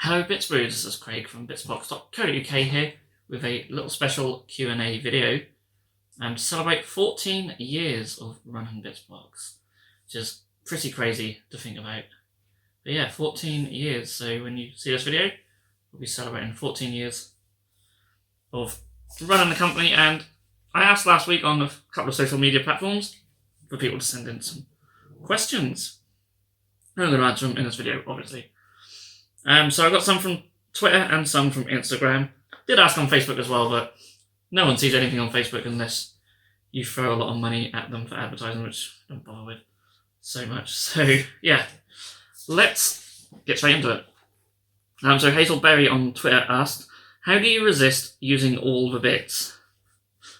Hello Bitzbox, this is Craig from Bitzbox.co.uk here with a little special Q&A video to celebrate 14 years of running Bitzbox, which is pretty crazy to think about. But yeah, 14 years, so when you see this video, we'll be celebrating 14 years of running the company, and I asked last week on a couple of social media platforms for people to send in some questions. I'm going to answer them in this video, obviously. So I got some from Twitter and some from Instagram. Did ask on Facebook as well, but no one sees anything on Facebook unless you throw a lot of money at them for advertising, which I don't bother with so much. So yeah, let's get straight into it. So Hazelberry on Twitter asked, how do you resist using all the bits?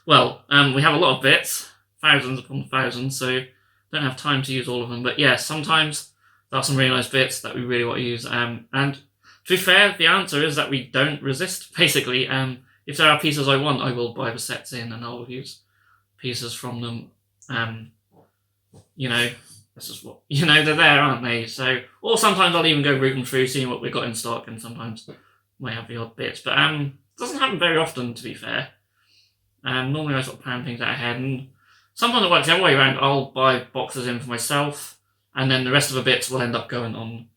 Well, we have a lot of bits, thousands upon thousands, so don't have time to use all of them. But yeah, sometimes there are some really nice bits that we really want to use. And to be fair, the answer is that we don't resist, basically. If there are pieces I want, I will buy the sets in and I'll use pieces from them. This is what, they're there, aren't they? So, or sometimes I'll even go rooting through, seeing what we've got in stock, and sometimes might have the odd bits. But it doesn't happen very often, to be fair. Normally I sort of plan things out ahead, and sometimes it works the other way around. I'll buy boxes in for myself, and then the rest of the bits will end up going on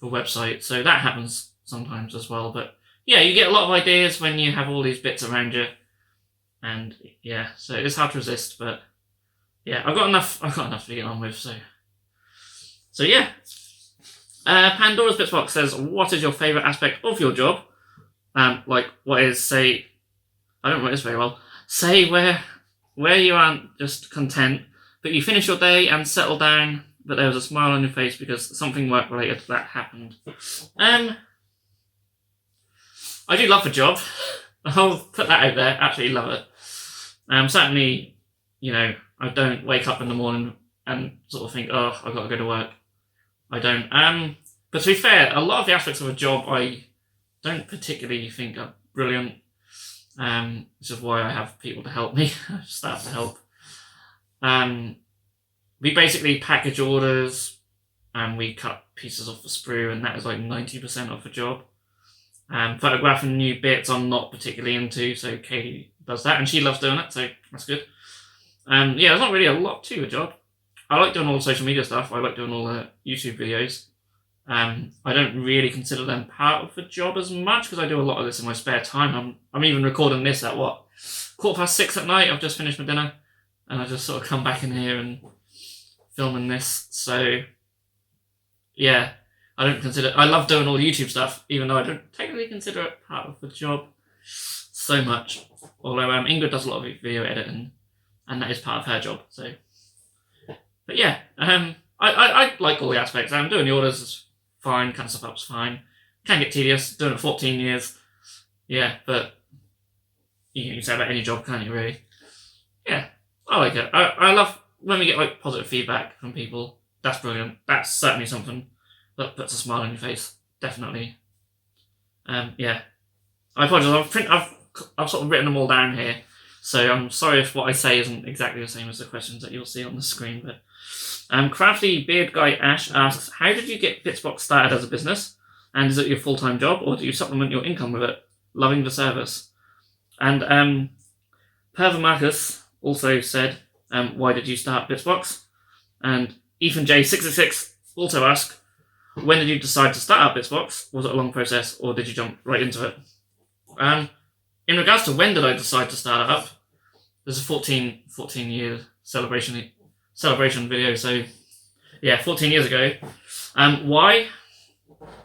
the website. So that happens sometimes as well. But yeah, you get a lot of ideas when you have all these bits around you. And yeah, so it's hard to resist. But yeah, I've got enough to get on with. So yeah. Pandora's Bitzbox says, what is your favourite aspect of your job? What is, say, I don't write this very well. Say where you aren't just content, but you finish your day and settle down, but there was a smile on your face because something work-related that happened. I do love the job. I'll put that out there. Absolutely love it. Certainly, I don't wake up in the morning and sort of think, oh, I've got to go to work. I don't. But to be fair, a lot of the aspects of a job I don't particularly think are brilliant. Which is why I have people to help me, staff to help. We basically package orders and we cut pieces off the sprue, and that is like 90% of the job. Photographing new bits I'm not particularly into, so Katie does that, and she loves doing it, so that's good. Yeah, there's not really a lot to a job. I like doing all the social media stuff. I like doing all the YouTube videos. I don't really consider them part of the job as much because I do a lot of this in my spare time. I'm even recording this at 6:15 at night. I've just finished my dinner, and I just sort of come back in here and filming this. So yeah, I love doing all the YouTube stuff, even though I don't technically consider it part of the job so much. Although Ingrid does a lot of video editing, and that is part of her job. So, but yeah, I like all the aspects. Doing the orders is fine, cutting stuff up's fine. Can get tedious, doing it 14 years. Yeah, but you can say about any job, can't you, really? Yeah, I like it. I love when we get positive feedback from people. That's brilliant. That's certainly something that puts a smile on your face. Definitely. Yeah. I apologise. I've sort of written them all down here, so I'm sorry if what I say isn't exactly the same as the questions that you'll see on the screen. But Crafty Beard Guy Ash asks, how did you get Bitzbox started as a business? And is it your full-time job, or do you supplement your income with it? Loving the service. And Perva Marcus also said, why did you start Bitzbox? And Ethan J666 also asked, when did you decide to start up Bitzbox? Was it a long process, or did you jump right into it? In regards to when did I decide to start it up, there's a 14-year celebration video, so yeah, 14 years ago. Why?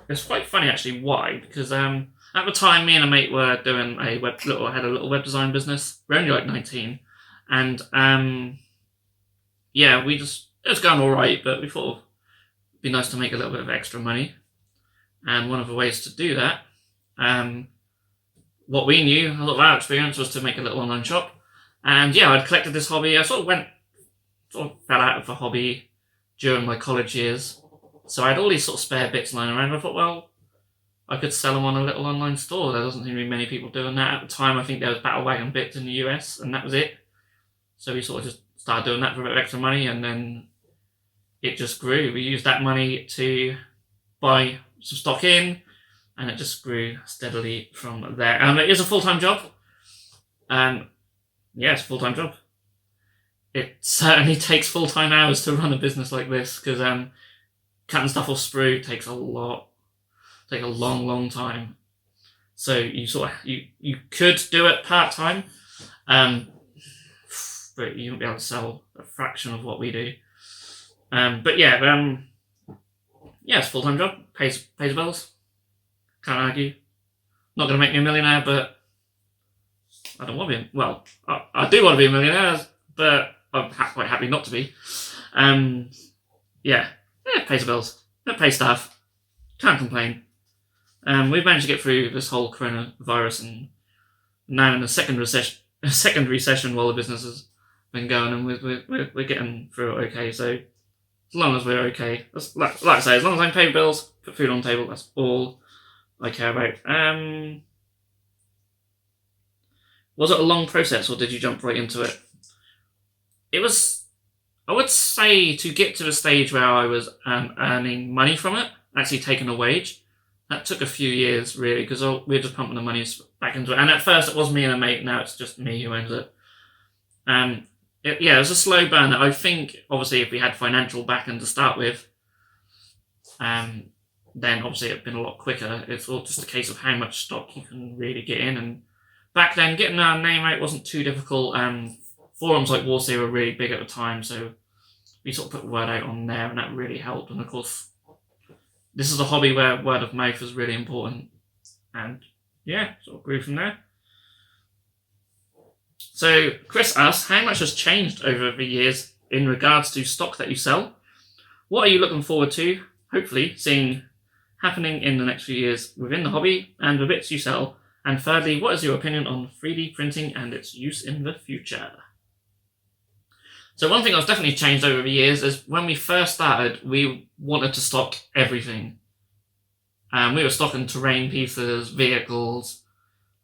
It's quite funny actually why, because at the time me and a mate were doing had a little web design business. We're only like 19, and yeah, it was going alright, but we thought it'd be nice to make a little bit of extra money, and one of the ways to do that, what we knew, a lot of our experience, was to make a little online shop. And yeah, I'd collected this hobby. I sort of fell out of the hobby during my college years. So I had all these sort of spare bits lying around. I thought, well, I could sell them on a little online store. There doesn't seem to be many people doing that. At the time, I think there was Battle Wagon Bits in the US, and that was it. So we sort of just started doing that for a bit of extra money, and then it just grew. We used that money to buy some stock in, and it just grew steadily from there. It is a full-time job. Yeah, it's a full-time job. It certainly takes full-time hours to run a business like this, because cutting stuff off sprue takes a long time. So you you could do it part-time, but you won't be able to sell a fraction of what we do. But yeah, it's a full-time job, pays bills. Can't argue. Not going to make me a millionaire, but I don't want to be. Well, I do want to be a millionaire, but I'm quite happy not to be. Yeah, pays the bills. It pays staff. Can't complain. We've managed to get through this whole coronavirus, and now in a second recession while the business has been going, and we're getting through it okay. So as long as we're okay, like I say, as long as I can pay bills, put food on the table, that's all I care about. Was it a long process, or did you jump right into it? It was, I would say, to get to the stage where I was earning money from it, actually taking a wage. That took a few years, really, because we were just pumping the money back into it. And at first it was me and a mate, now it's just me who owns it. It was a slow burn. I think, obviously, if we had financial backing to start with, then obviously it'd been a lot quicker. It's all just a case of how much stock you can really get in. And back then, getting our name out wasn't too difficult. Forums like Warsaw were really big at the time, so we sort of put word out on there, and that really helped. And of course, this is a hobby where word of mouth is really important. And yeah, sort of grew from there. So Chris asks, how much has changed over the years in regards to stock that you sell? What are you looking forward to, hopefully, seeing happening in the next few years within the hobby and the bits you sell? And thirdly, what is your opinion on 3D printing and its use in the future? So one thing that's definitely changed over the years is when we first started, we wanted to stock everything. We were stocking terrain pieces, vehicles,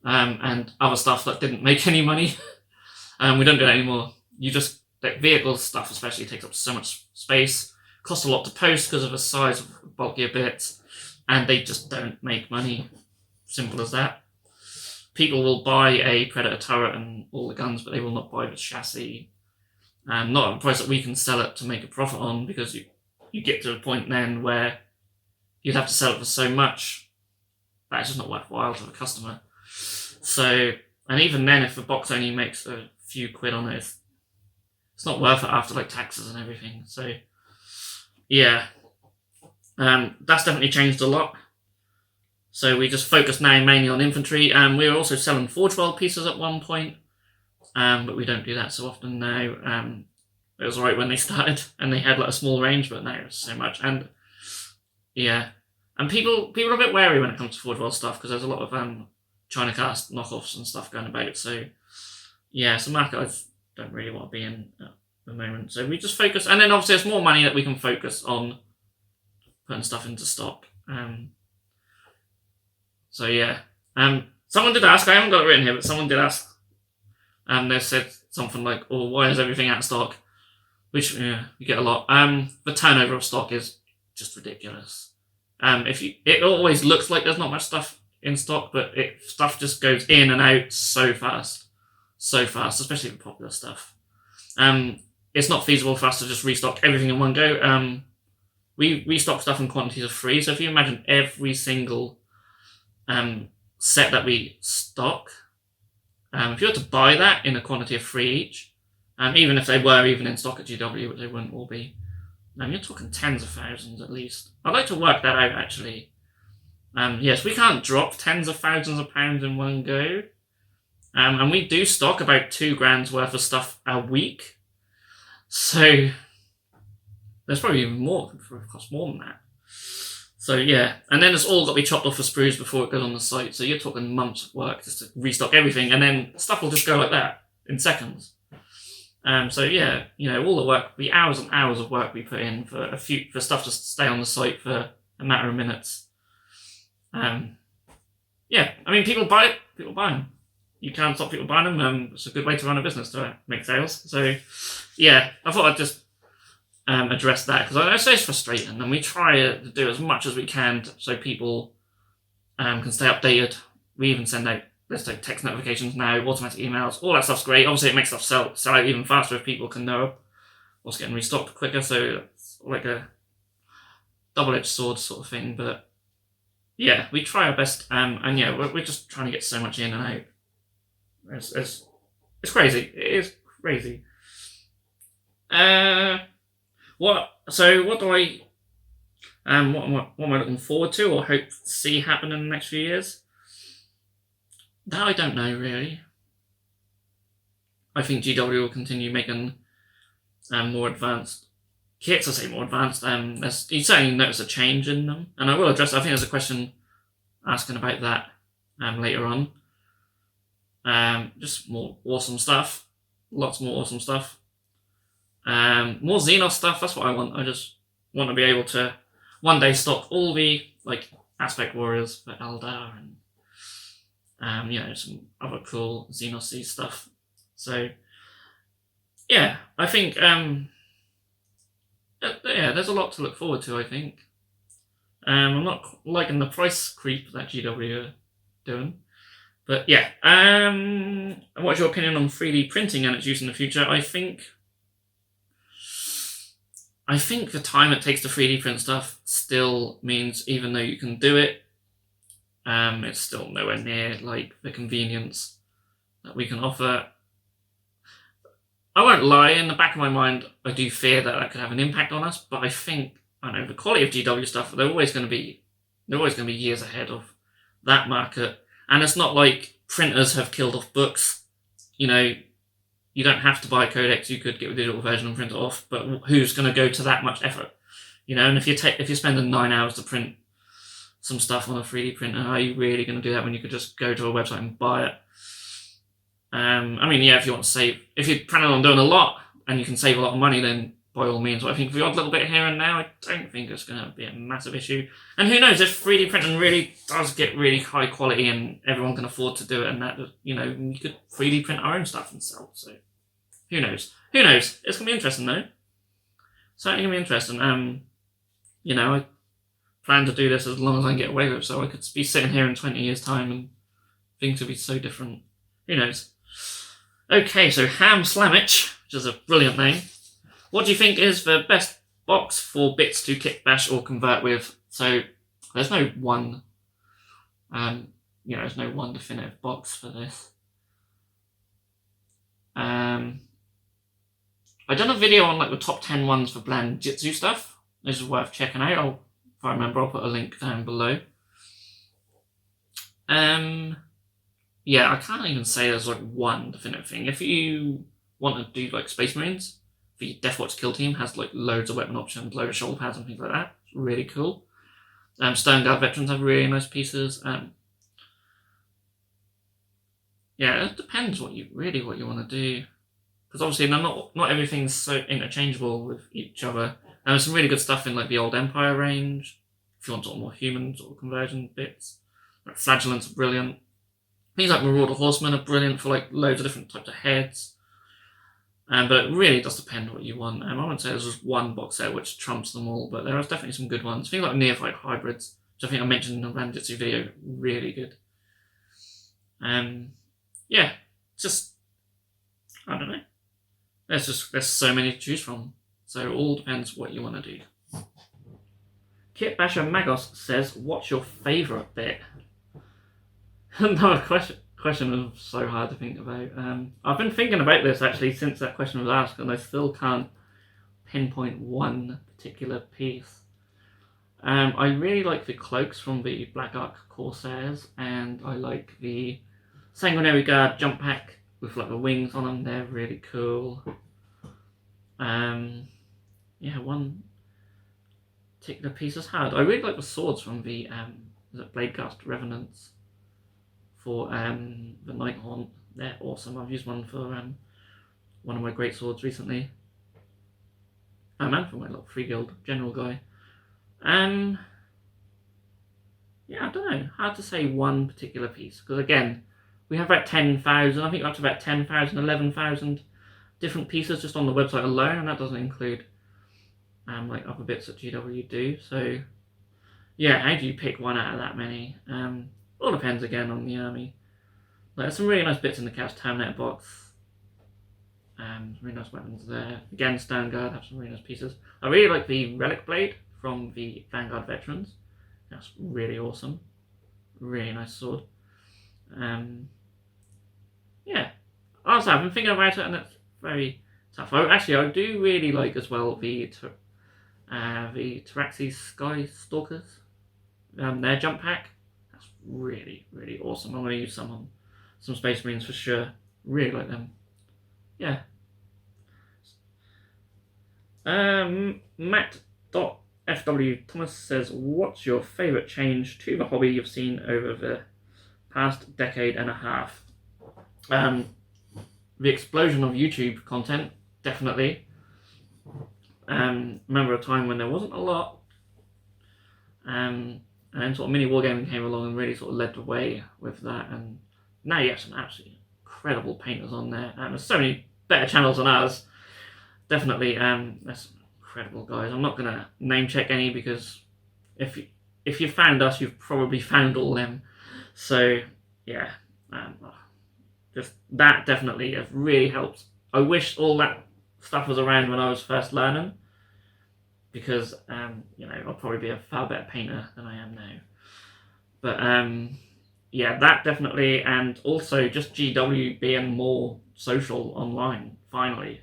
and other stuff that didn't make any money. We don't do that anymore. That vehicle stuff especially takes up so much space, costs a lot to post because of the size of bulkier bits, and they just don't make money. Simple as that. People will buy a Predator turret and all the guns, but they will not buy the chassis. Not at a price that we can sell it to make a profit on, because you get to a point then where you'd have to sell it for so much that it's just not worthwhile to the customer. So, and even then, if the box only makes a few quid on it, it's not worth it after like taxes and everything. So, yeah, that's definitely changed a lot. So we just focus now mainly on infantry. We were also selling Forge World pieces at one point, but we don't do that so often now. It was alright when they started and they had like a small range, but now it's so much. And yeah, and people are a bit wary when it comes to Forge World stuff, because there's a lot of China cast knockoffs and stuff going about. So yeah, it's a market I don't really want to be in at the moment. So we just focus, and then obviously there's more money that we can focus on putting stuff into stock. So yeah, someone did ask, I haven't got it written here, but someone did ask, they said something like, oh, why is everything out of stock? Which, yeah, you get a lot. The turnover of stock is just ridiculous. It always looks like there's not much stuff in stock, but stuff just goes in and out so fast, especially the popular stuff. It's not feasible for us to just restock everything in one go. We restock stuff in quantities of 3, so if you imagine every single set that we stock, if you were to buy that in a quantity of 3 each, even if they were even in stock at GW, which they wouldn't all be, you're talking tens of thousands at least. I'd like to work that out, actually. Yes, we can't drop tens of thousands of pounds in one go. And we do stock about 2 grand's worth of stuff a week. So there's probably even more, it costs more than that. So yeah, and then it's all got to be chopped off for sprues before it goes on the site. So you're talking months of work just to restock everything, and then stuff will just go like that in seconds. So yeah, all the work, the hours and hours of work we put in for stuff to stay on the site for a matter of minutes. Yeah, I mean, people buy it, people buy them. You can't stop people buying them. It's a good way to run a business, to make sales. So yeah, I thought I'd just address that, because I say it's frustrating, and we try to do as much as we can so people can stay updated. We even send out text notifications now, automatic emails, all that stuff's great. Obviously, it makes stuff sell out even faster if people can know what's getting restocked quicker. So it's like a double-edged sword sort of thing. But yeah, we try our best, and yeah, we're just trying to get so much in and out. It's crazy. It is crazy. What do I what am I looking forward to or hope to see happen in the next few years? That I don't know really. I think GW will continue making more advanced kits. I say more advanced. You certainly notice a change in them, and I will address. I think there's a question asking about that later on. Just more awesome stuff. Lots more awesome stuff. More Xenos stuff. That's what I want. I just want to be able to one day stock all the aspect warriors for Eldar and some other cool Xenos stuff. So yeah, I think there's a lot to look forward to. I think I'm not liking the price creep that GW are doing. But yeah, what's your opinion on 3D printing and its use in the future? I think the time it takes to 3D print stuff still means even though you can do it, it's still nowhere near the convenience that we can offer. I won't lie, in the back of my mind, I do fear that could have an impact on us, but I think, the quality of GW stuff, they're always going to be years ahead of that market. And it's not like printers have killed off books. You don't have to buy a codex. You could get a digital version and print it off. But who's going to go to that much effort? And if you're spending 9 hours to print some stuff on a 3D printer, are you really going to do that when you could just go to a website and buy it? If you want to save, if you're planning on doing a lot and you can save a lot of money, then by all means. But I think for the odd little bit here and now, I don't think it's going to be a massive issue. And who knows, if 3D printing really does get really high quality and everyone can afford to do it, and that, we could 3D print our own stuff and sell. So who knows? It's going to be interesting though. Certainly going to be interesting. I plan to do this as long as I can get away with it, so I could be sitting here in 20 years' time and things would be so different. Who knows? Okay, so Ham Slamich, which is a brilliant name. What do you think is the best box for bits to kit bash or convert with? So there's no one, there's no one definitive box for this. I done a video on the top 10 ones for bland Jitsu stuff. This is worth checking out. If I remember, I'll put a link down below. I can't even say there's one definitive thing. If you want to do Space Marines, the Death Watch Kill Team has loads of weapon options, loads of shoulder pads and things like that. It's really cool. Stone Guard Veterans have really nice pieces. It depends what you want to do. Because obviously not everything's so interchangeable with each other. There's some really good stuff in the Old Empire range. If you want more human conversion bits. Flagellants are brilliant. Things like Marauder Horsemen are brilliant for loads of different types of heads. But it really does depend what you want. I wouldn't say there's just one box set which trumps them all, but there are definitely some good ones. Things like Neophyte Hybrids, which I think I mentioned in the Banditsu video, really good. I don't know. There's so many to choose from. So it all depends what you want to do. Kit Basher Magos says, what's your favourite bit? Another question is so hard to think about. I've been thinking about this actually since that question was asked, and I still can't pinpoint one particular piece. I really like the cloaks from the Black Ark Corsairs, and I like the Sanguinary Guard jump pack with the wings on them. They're really cool. One particular piece is hard. I really like the swords from the Bladecast Revenants for the Nighthaunt. They're awesome. I've used one for one of my great swords recently. And for my Free Guild General guy. I don't know. Hard to say one particular piece. Because again, we have about 10,000, I think up to about 10,000, 11,000 different pieces just on the website alone. And that doesn't include other bits that GW do. So yeah, how do you pick one out of that many? All depends again on the army. Like, there's some really nice bits in the Chaos Terminator box. Really nice weapons there. Again, Sternguard have some really nice pieces. I really like the Relic Blade from the Vanguard Veterans. That's really awesome. Really nice sword. Yeah. Also, I've been thinking about it, and it's very tough. Actually, I do really like as well the Taraxi Sky Stalkers. Their jump pack. That's really, really awesome. I'm going to use some on some Space Marines for sure. Really like them. Yeah. Matt.fw Thomas says, what's your favourite change to the hobby you've seen over the past decade and a half? The explosion of YouTube content, definitely. Remember a time when there wasn't a lot. And then sort of mini wargaming came along and really sort of led the way with that. And now you have some absolutely incredible painters on there. There's so many better channels than ours. Definitely, there's some incredible guys. I'm not going to name check any because if you found us, you've probably found all them. So, yeah. Just that definitely has really helped. I wish all that stuff was around when I was first learning, because I'll probably be a far better painter than I am now. But yeah, that definitely, and also just GW being more social online finally.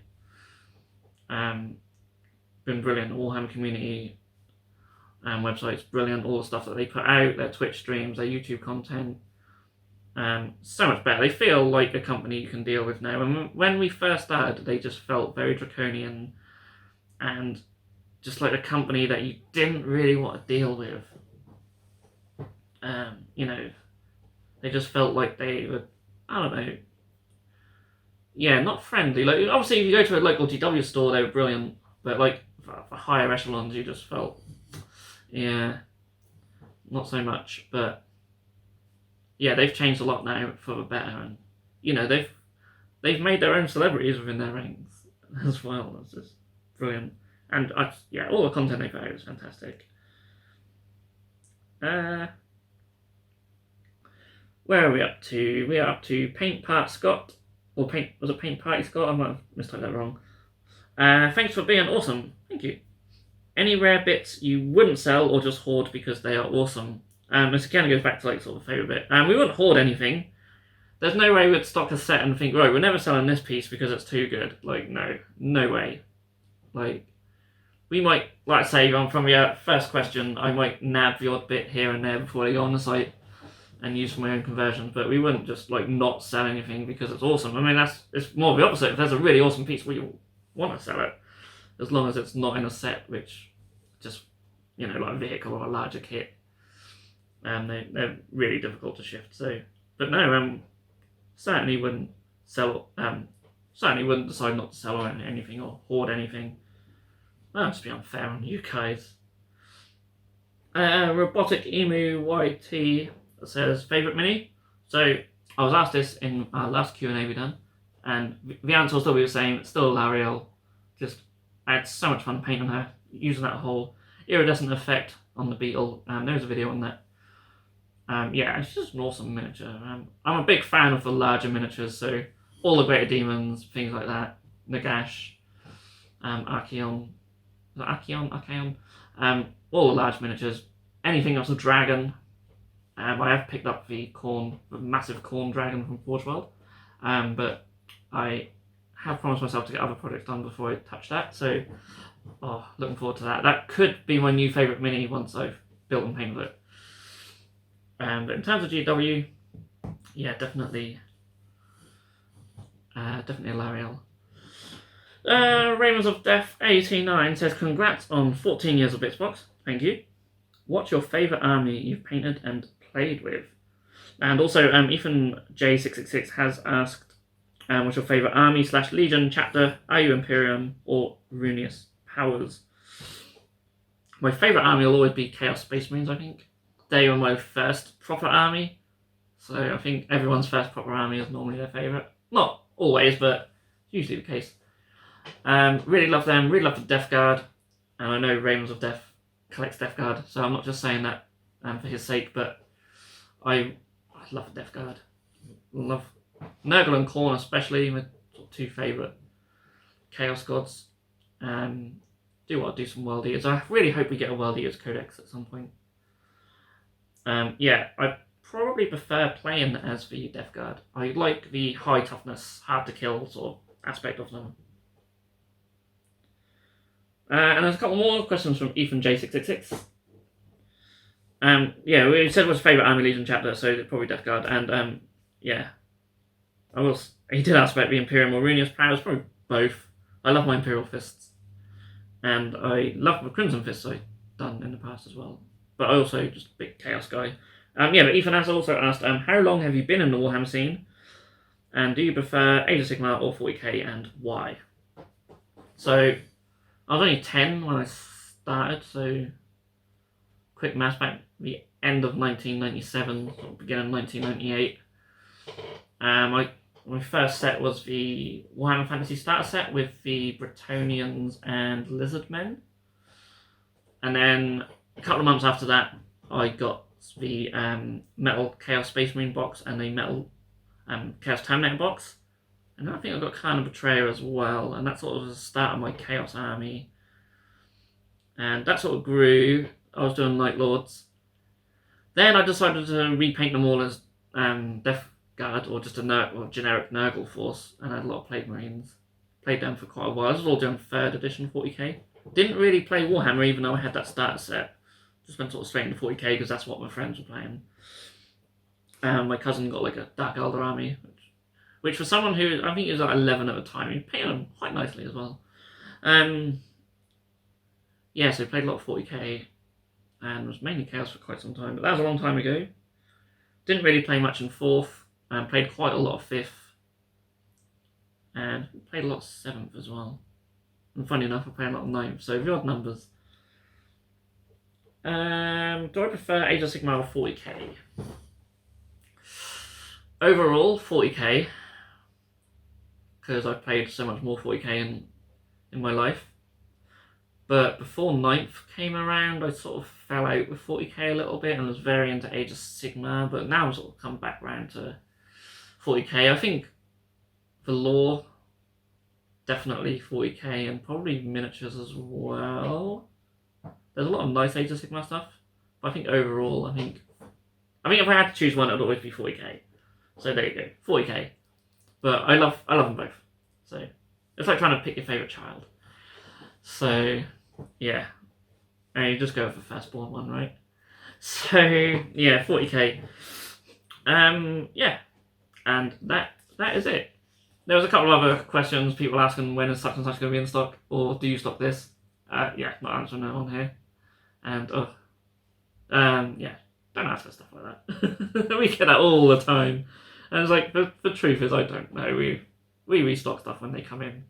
Been brilliant. Warhammer community websites, brilliant. All the stuff that they put out, their Twitch streams, their YouTube content. So much better. They feel like a company you can deal with now. And when we first started, they just felt very draconian and just like a company that you didn't really want to deal with. They just felt like they were, I don't know, yeah, not friendly. Like, obviously, if you go to a local GW store, they were brilliant, but like for higher echelons, you just felt, yeah, not so much. But yeah, they've changed a lot now for the better, and they've made their own celebrities within their ranks as well. That's just brilliant, and all the content they put out is fantastic. Where are we up to? We are up to Paint Part Scott, or was it Paint Party Scott? I might have mistyped that wrong. Thanks for being awesome. Thank you. Any rare bits you wouldn't sell or just hoard because they are awesome? This kind of goes back to like sort of favourite bit. We wouldn't hoard anything. There's no way we'd stock a set and think, right, we're never selling this piece because it's too good. Like, no way. Like, we might, like I say, from your first question, I might nab the odd bit here and there before they go on the site and use for my own conversions, but we wouldn't just like not sell anything because it's awesome. I mean, it's more of the opposite. If there's a really awesome piece, we want to sell it, as long as it's not in a set which just, like a vehicle or a larger kit. They're really difficult to shift. So, but no, certainly wouldn't sell. Certainly wouldn't decide not to sell anything or hoard anything. That must be unfair on you guys. Robotic Emu YT says favourite mini. So I was asked this in our last Q&A we done, and the answer will still be the same. It's still L'Ariel. Just I had so much fun painting her, using that whole iridescent effect on the beetle. There's a video on that. Yeah, it's just an awesome miniature. I'm a big fan of the larger miniatures, so all the Greater Demons, things like that, Nagash, Archaon, all the large miniatures, anything that's a dragon. I have picked up the massive corn dragon from Forge World, but I have promised myself to get other projects done before I touch that, so looking forward to that. That could be my new favourite mini once I've built and painted it. But in terms of GW, yeah, definitely L'Ariel. Ravens of Death 89 says, congrats on 14 years of Bitzbox. Thank you. What's your favourite army you've painted and played with? And also, Ethan J666 has asked, what's your favourite army / Legion chapter? Are you Imperium or Runius Powers? My favourite army will always be Chaos Space Marines, I think. They were my first proper army, so I think everyone's first proper army is normally their favourite. Not always, but usually the case. Really love them, really love the Death Guard, and I know Ravens of Death collects Death Guard, so I'm not just saying that for his sake, but I love Death Guard. Love Nurgle and Khorne especially, my two favourite Chaos Gods. Do some World Eaters. I really hope we get a World Eaters Codex at some point. Yeah, I probably prefer playing as the Death Guard. I like the high toughness, hard to kill sort of aspect of them. And there's a couple more questions from Ethan J666. Yeah, we said what's his favourite Army Legion chapter, so probably Death Guard. And yeah, he did ask about the Imperial Morunius powers, probably both. I love my Imperial Fists. And I love the Crimson Fists I've done in the past as well. But I also just a big Chaos guy. Yeah, but Ethan has also asked, how long have you been in the Warhammer scene? And do you prefer Age of Sigmar or 40k, and why? So, I was only 10 when I started, so quick maths, back the end of 1997, or beginning of 1998. My first set was the Warhammer Fantasy Starter set with the Bretonnians and Lizardmen. And then a couple of months after that, I got the Metal Chaos Space Marine box and the Metal Chaos Terminator box. And then I think I got Clan of Betrayer as well, and that sort of was the start of my Chaos Army. And that sort of grew. I was doing Night Lords. Then I decided to repaint them all as Death Guard, or just a generic Nurgle force, and I had a lot of Plague Marines. Played them for quite a while. This was all doing 3rd edition 40k. Didn't really play Warhammer, even though I had that starter set. Just went sort of straight into 40k because that's what my friends were playing. My cousin got like a Dark Elder army, which for someone who, I think he was like 11 at the time, he painted them quite nicely as well. Yeah, so played a lot of 40k, and was mainly Chaos for quite some time, but that was a long time ago. Didn't really play much in 4th, and played quite a lot of 5th, and played a lot of 7th as well. And funny enough, I played a lot of 9th, so the odd numbers. Do I prefer Age of Sigmar or 40k? Overall, 40k, because I've played so much more 40k in my life. But before 9th came around, I sort of fell out with 40k a little bit and was very into Age of Sigmar, but now I've sort of come back round to 40k. I think the lore, definitely 40k, and probably miniatures as well. There's a lot of nice Age of Sigmar stuff, but I think overall, I think if I had to choose one, it would always be 40k. So there you go, 40k. But I love them both. So it's like trying to pick your favourite child. So yeah, and you just go for the firstborn one, right? So yeah, 40k. Yeah, and that is it. There was a couple of other questions, people asking when is such and such going to be in stock, or do you stock this? Yeah, not answering that on here. And yeah, don't ask us stuff like that. We get that all the time. And it's like, the truth is, I don't know. We restock stuff when they come in,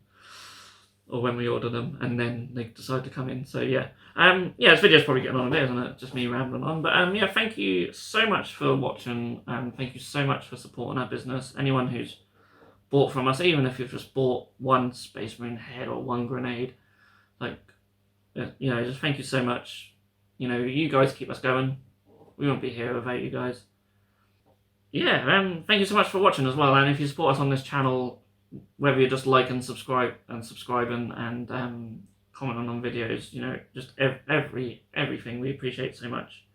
or when we order them, and then they decide to come in. So yeah, yeah, this video's probably getting on a bit, isn't it? Just me rambling on. But yeah, thank you so much for watching, and thank you so much for supporting our business. Anyone who's bought from us, even if you've just bought one Space Marine head or one grenade, like, you know, just thank you so much. You know, you guys keep us going. We won't be here without you guys. Yeah, thank you so much for watching as well. And if you support us on this channel, whether you just like and subscribing and commenting on videos, you know, just everything, we appreciate so much.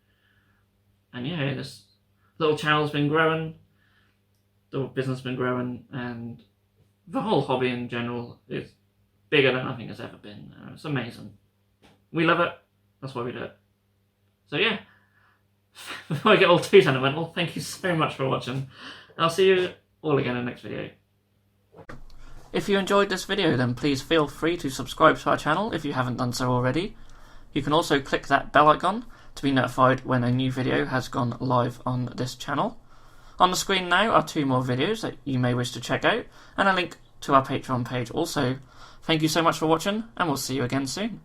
And yeah, this little channel's been growing, the business has been growing, and the whole hobby in general is bigger than I think it's ever been. It's amazing. We love it. That's why we do it. So yeah, before I get all too sentimental, thank you so much for watching. I'll see you all again in the next video. If you enjoyed this video, then please feel free to subscribe to our channel if you haven't done so already. You can also click that bell icon to be notified when a new video has gone live on this channel. On the screen now are 2 more videos that you may wish to check out, and a link to our Patreon page also. Thank you so much for watching, and we'll see you again soon.